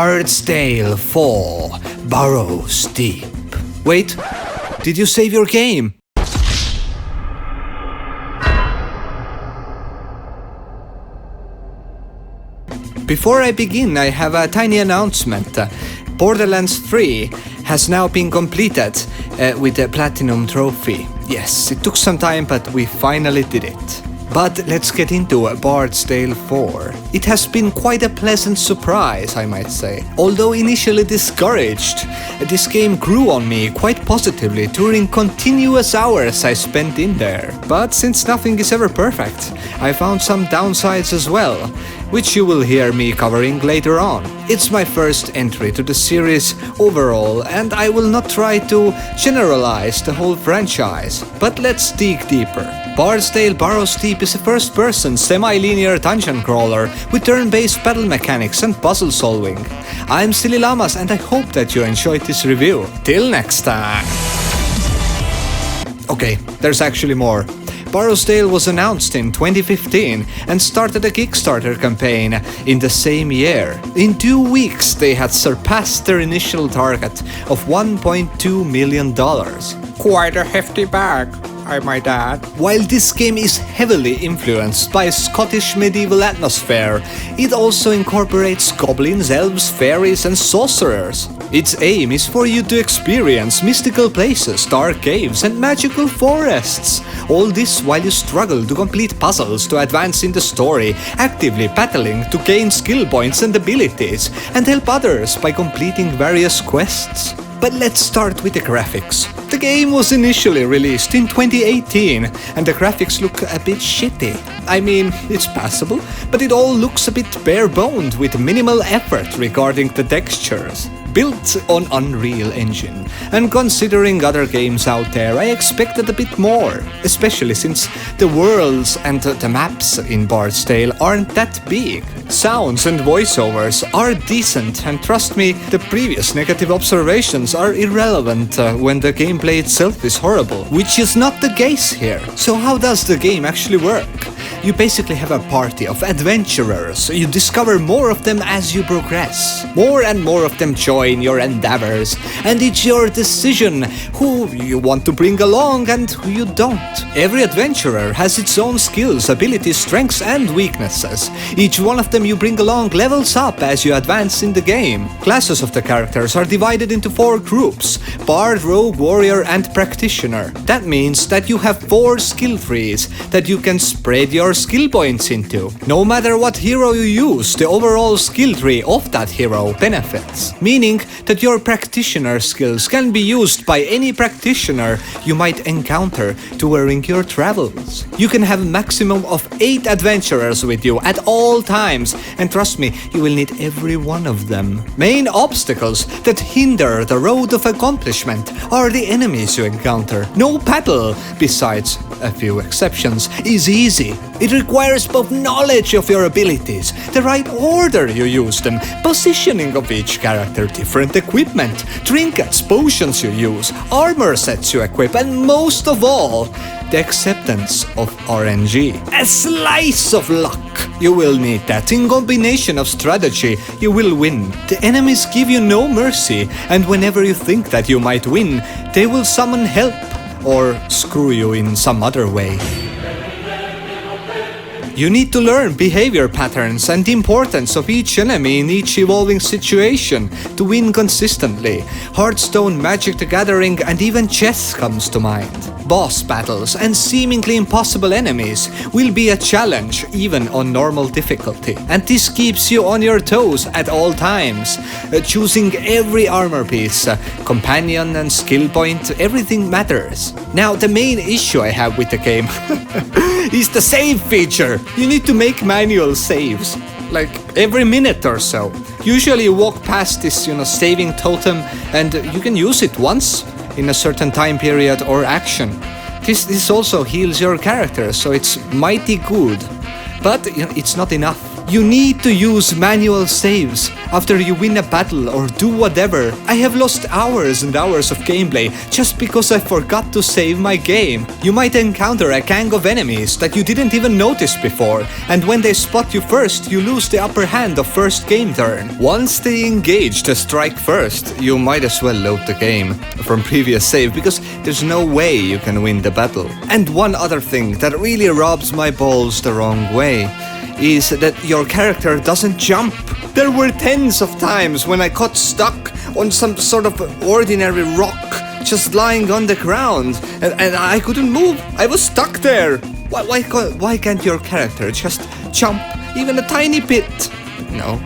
Bard's Tale 4, Barrows Deep. Wait, did you save your game? Before I begin, I have a tiny announcement. Borderlands 3 has now been completed with a Platinum Trophy. Yes, it took some time, but we finally did it. But let's get into Bard's Tale 4. It has been quite a pleasant surprise, I might say. Although initially discouraged, this game grew on me quite positively during continuous hours I spent in there. But since nothing is ever perfect, I found some downsides as well, which you will hear me covering later on. It's my first entry to the series overall, and I will not try to generalize the whole franchise. But let's dig deeper. Bard's Tale Barrows Deep is a first-person, semi-linear dungeon crawler with turn-based battle mechanics and puzzle solving. I'm Sillyllamaz, and I hope that you enjoyed this review. Till next time! Okay, there's actually more. Barrows Tale was announced in 2015 and started a Kickstarter campaign in the same year. In 2 weeks, they had surpassed their initial target of $1.2 million. Quite a hefty bag, I might add. While this game is heavily influenced by Scottish medieval atmosphere, it also incorporates goblins, elves, fairies and sorcerers. Its aim is for you to experience mystical places, dark caves and magical forests. All this while you struggle to complete puzzles to advance in the story, actively battling to gain skill points and abilities, and help others by completing various quests. But let's start with the graphics. The game was initially released in 2018 and the graphics look a bit shitty. I mean, it's passable, but it all looks a bit bare-boned with minimal effort regarding the textures. Built on Unreal Engine, and considering other games out there, I expected a bit more, especially since the worlds and the maps in Bard's Tale aren't that big. Sounds and voiceovers are decent, and trust me, the previous negative observations are irrelevant when the gameplay itself is horrible, which is not the case here. So how does the game actually work? You basically have a party of adventurers. You discover more of them as you progress. More and more of them join your endeavors, and it's your decision who you want to bring along and who you don't. Every adventurer has its own skills, abilities, strengths and weaknesses. Each one of them you bring along levels up as you advance in the game. Classes of the characters are divided into 4 groups: Bard, Rogue, Warrior and Practitioner. That means that you have 4 skill trees that you can spread your skill points into. No matter what hero you use, the overall skill tree of that hero benefits, meaning that your practitioner skills can be used by any practitioner you might encounter during your travels. You can have a maximum of 8 adventurers with you at all times, and trust me, you will need every one of them. Main obstacles that hinder the road of accomplishment are the enemies you encounter. No battle, besides a few exceptions, is easy. It requires both knowledge of your abilities, the right order you use them, positioning of each character, different equipment, trinkets, potions you use, armor sets you equip, and most of all, the acceptance of RNG. A slice of luck. You will need that. In combination of strategy, you will win. The enemies give you no mercy, and whenever you think that you might win, they will summon help or screw you in some other way. You need to learn behavior patterns and the importance of each enemy in each evolving situation to win consistently. Hearthstone, Magic the Gathering and even chess comes to mind. Boss battles and seemingly impossible enemies will be a challenge even on normal difficulty. And this keeps you on your toes at all times. Choosing every armor piece, companion and skill point, everything matters. Now the main issue I have with the game is the save feature. You need to make manual saves, like every minute or so. Usually you walk past this, saving totem and you can use it once in a certain time period or action. This also heals your character, so it's mighty good. But it's not enough. You need to use manual saves after you win a battle or do whatever. I have lost hours and hours of gameplay just because I forgot to save my game. You might encounter a gang of enemies that you didn't even notice before, and when they spot you first, you lose the upper hand of first game turn. Once they engage to strike first, you might as well load the game from previous save because there's no way you can win the battle. And one other thing that really rubs my balls the wrong way is that your character doesn't jump. There were tens of times when I got stuck on some sort of ordinary rock just lying on the ground and I couldn't move. I was stuck there. Why can't your character just jump even a tiny bit? No.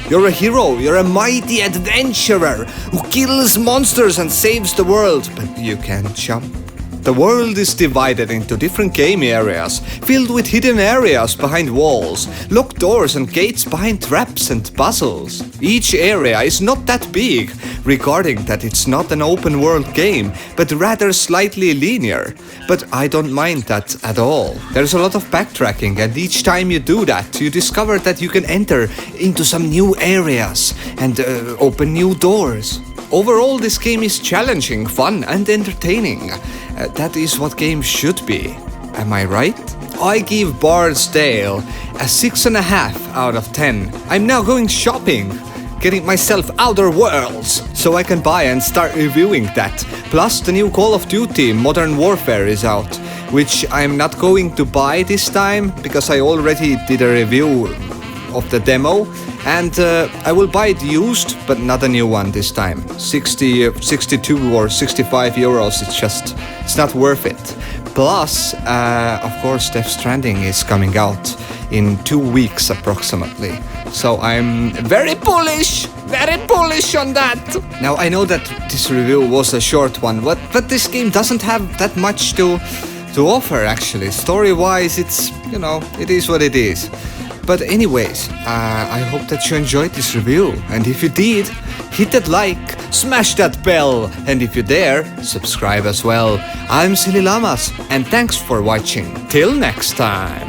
You're a hero, you're a mighty adventurer who kills monsters and saves the world, but you can't jump. The world is divided into different game areas, filled with hidden areas behind walls, locked doors and gates behind traps and puzzles. Each area is not that big, regarding that it's not an open world game, but rather slightly linear. But I don't mind that at all. There's a lot of backtracking, and each time you do that, you discover that you can enter into some new areas and open new doors. Overall, this game is challenging, fun and entertaining. That is what games should be. Am I right? I give Barrows Tale a 6.5 out of 10. I'm now going shopping, getting myself Outer Worlds, so I can buy and start reviewing that. Plus, the new Call of Duty Modern Warfare is out, which I'm not going to buy this time because I already did a review of the demo, and I will buy it used, but not a new one this time. 62 or 65 euros, it's not worth it. Plus, of course, Death Stranding is coming out in 2 weeks approximately. So I'm very bullish on that. Now, I know that this review was a short one, but this game doesn't have that much to offer actually. Story-wise, it's, it is what it is. But anyways, I hope that you enjoyed this review, and if you did, hit that like, smash that bell, and if you dare, subscribe as well. I'm Sillyllamaz, and thanks for watching. Till next time.